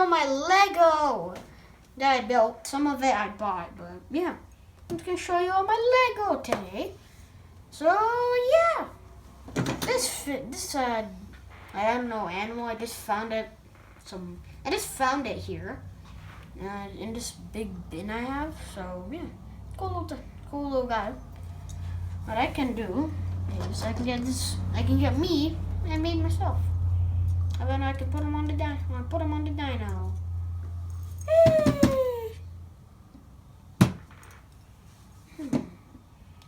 all my Lego that I built. Some of it I bought, but yeah. I'm gonna show you all my Lego today. So yeah. This I don't know animal. I just found it. I just found it here. In this big bin I have. So yeah. Cool little guy. What I can do is I can get me and made myself. And then I can put him on the dyno.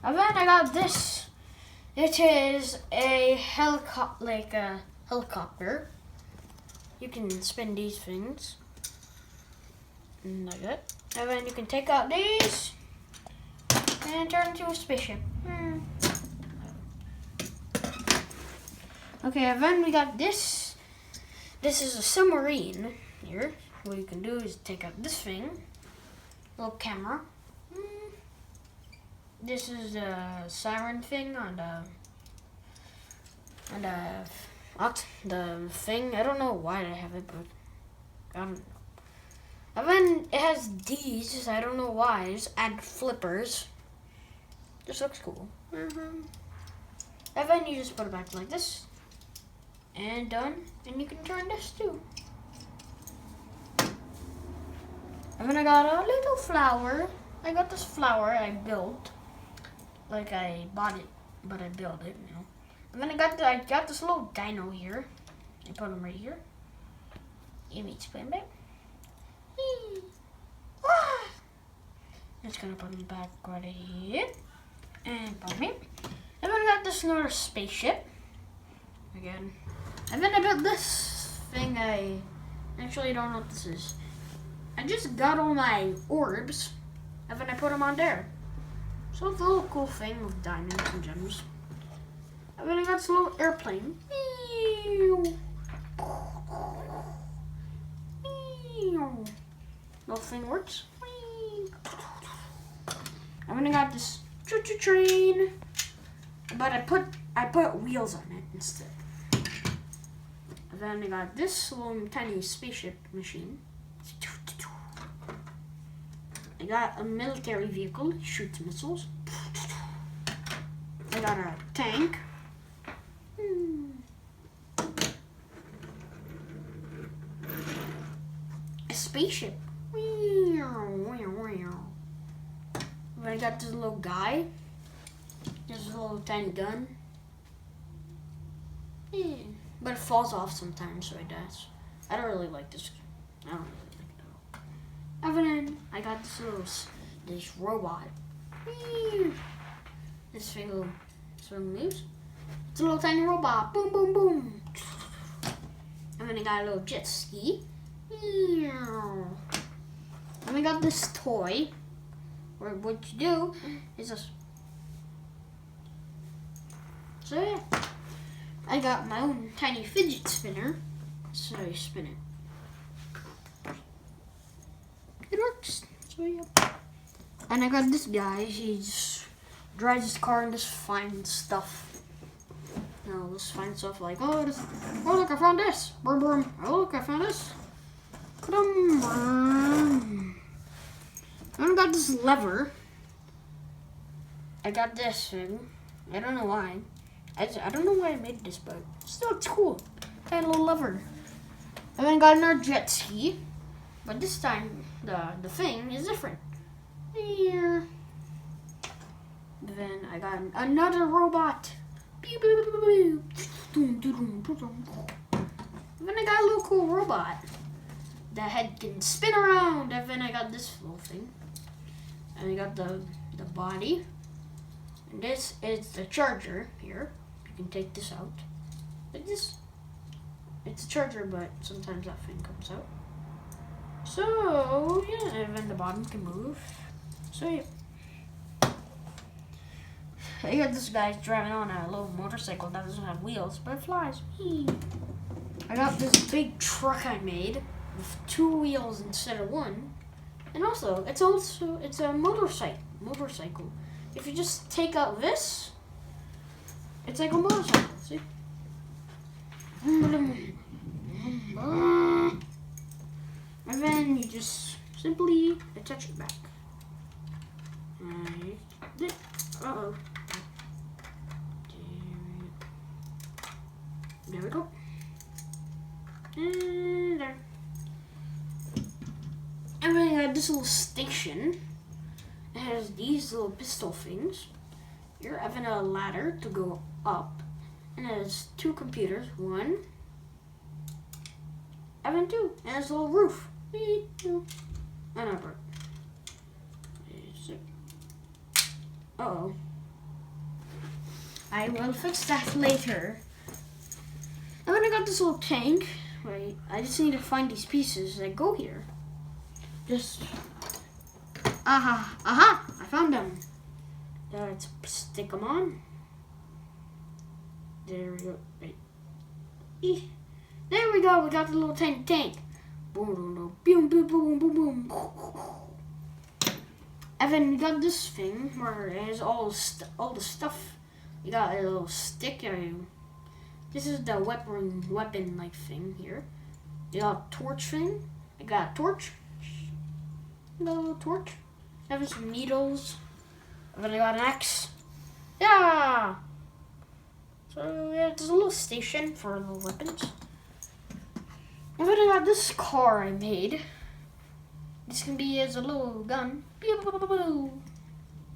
And then I got this. It is a helicopter. You can spin these things. Like that. And then you can take out these and turn into a spaceship. Okay, and then we got this. This is a submarine here. What you can do is take out this thing, little camera. This is the siren thing on the thing. I don't know why I have it, but I don't know. And then it has these. I don't know why. Just add flippers. This looks cool. And then you just put it back like this. And done. And you can turn this too. And then I got a little flower. I got this flower I built. Like I bought it, but I built it, you know. And then I got this little dino here. I put him right here. You need to put him back. Just gonna put him back right here. And put him. And then I got this another spaceship. Again. And then I built this thing. I actually don't know what this is. I just got all my orbs, and then I put them on there. So it's a little cool thing with diamonds and gems. And then I got this little airplane. Little thing works. And then I got this choo-choo train, but I put wheels on it instead. And then I got this little tiny spaceship machine. I got a military vehicle, shoots missiles. I got a tank. A spaceship. I got this little guy. This little tiny gun. But it falls off sometimes, so it does. I don't really like this. I don't really like it at all. And then I got this robot. This thing moves. It's a little tiny robot. Boom, boom, boom. And then I got a little jet ski. And I got this toy. Where what you do is just. So yeah. I got my own tiny fidget spinner. So you spin it. It works. So yeah. And I got this guy. He just drives his car and just finds stuff. You know, just find stuff like, oh look, I found this. Brum, brum. Oh look, I found this. Brum, brum. And I got this lever. I got this thing. I don't know why. I don't know why I made this, but still it's cool. I had a little lever. And then I got another jet ski. But this time, the thing is different. Here. Then I got another robot. And then I got a little cool robot. The head can spin around. And then I got this little thing. And I got the body. And this is the charger here. You can take this out. Like this. It's a charger, but sometimes that thing comes out. So, yeah, and then the bottom can move. So, yeah. I got this guy driving on a little motorcycle that doesn't have wheels, but it flies. I got this big truck I made with 2 wheels instead of 1. And also, it's a motorcycle. If you just take out this, it's like a motorcycle. See? And then you just simply attach it back. Uh-oh. There we go. And there. And then I got this little station. It has these little pistol things. You're having a ladder to go up. And it has two computers. One. And then two. And it's a little roof. And I broke. Uh-oh. I will fix that later. And then I got this little tank. Right. I just need to find these pieces that go here. Just. Aha. I found them. Let's stick them on. There we go. Right. There we go. We got the little tiny tank. Boom, boom, boom, boom, boom, boom, boom. And then we got this thing where it has all the stuff. You got a little stick. This is the weapon like thing here. You got a torch thing. I got a torch. No torch. I have some needles. And then I got an axe. Yeah. So yeah, there's a little station for little weapons. And then I got this car I made. This can be as a little gun.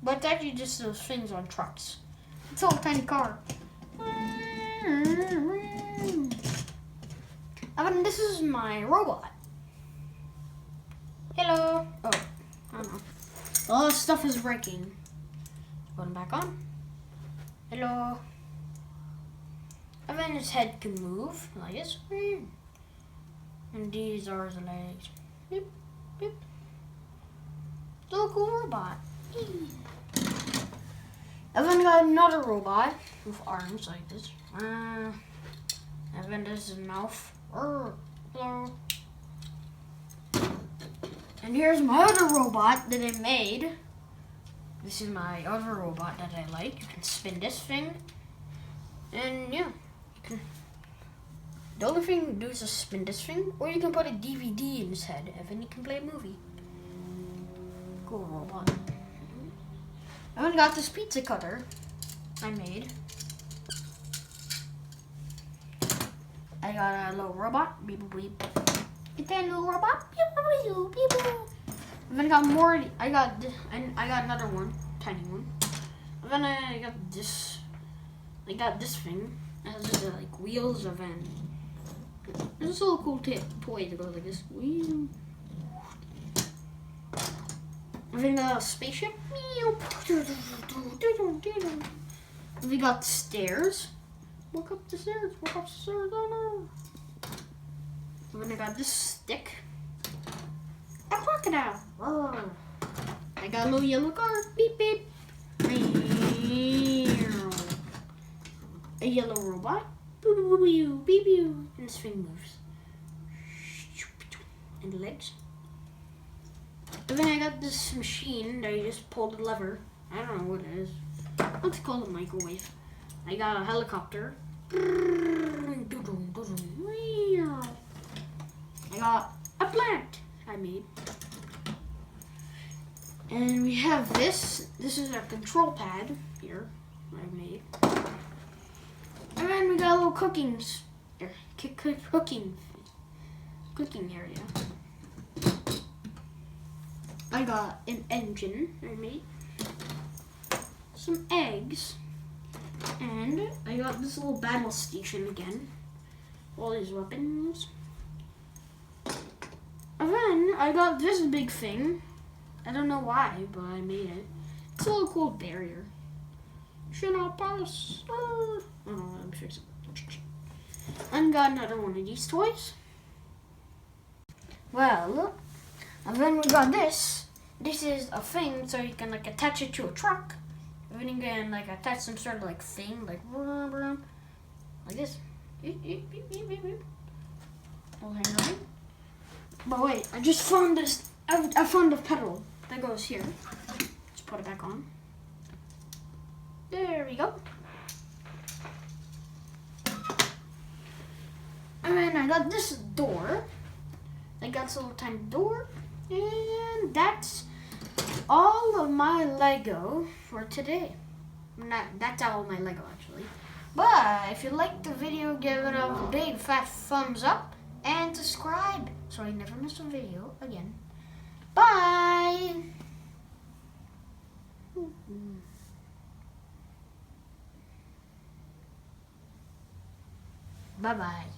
But it's actually just those things on trucks. It's a little tiny car. And then this is my robot. Hello. Oh, I don't know. All this stuff is breaking. Put him back on. Hello. And then his head can move like this. And these are his legs. Beep, beep. It's a little cool robot. And then I got another robot with arms like this. And then this is his mouth. Hello. And here's my other robot that I made. This is my other robot that I like. You can spin this thing. And yeah, you can. The only thing you can do is just spin this thing, or you can put a DVD in his head, and then you can play a movie. Cool robot. I even got this pizza cutter I made. I got a little robot. Beep beep. Get that little robot. Beep beep beep beep. And then I got more. I got this, and I got another one, tiny one. And then I got this. I got this thing. It has just like wheels of an. It's a little cool toy that goes like this. And then a spaceship. And we got stairs. Walk up the stairs. Walk up the stairs. Oh no. And then I got this stick. A crocodile. Oh. I got a little yellow car. Beep beep. A yellow robot. Boo boo beep boo. And this thing moves. And the legs. And then I got this machine that you just pull the lever. I don't know what it is. Let's call it a microwave. I got a helicopter. I got a plant I made. And we have this. This is our control pad here I made. And then we got a little cooking area. I got an engine I made. Some eggs. And I got this little battle station again. All these weapons. And then I got this big thing. I don't know why, but I made it. It's a little cool barrier. Should not pass. Oh no, let me fix it. And got another one of these toys. Well, and then we got this. This is a thing so you can like attach it to a truck. And then you can like attach some sort of like thing, like this. I'll hang on. But wait, I just found this. I found the pedal that goes here. Let's put it back on. There we go. And then I got this door that got a little tiny door. And that's all of my Lego for today. That's all my Lego actually. But if you liked the video, give it a big fat thumbs up and subscribe so I never miss a video again. Bye! Bye-bye.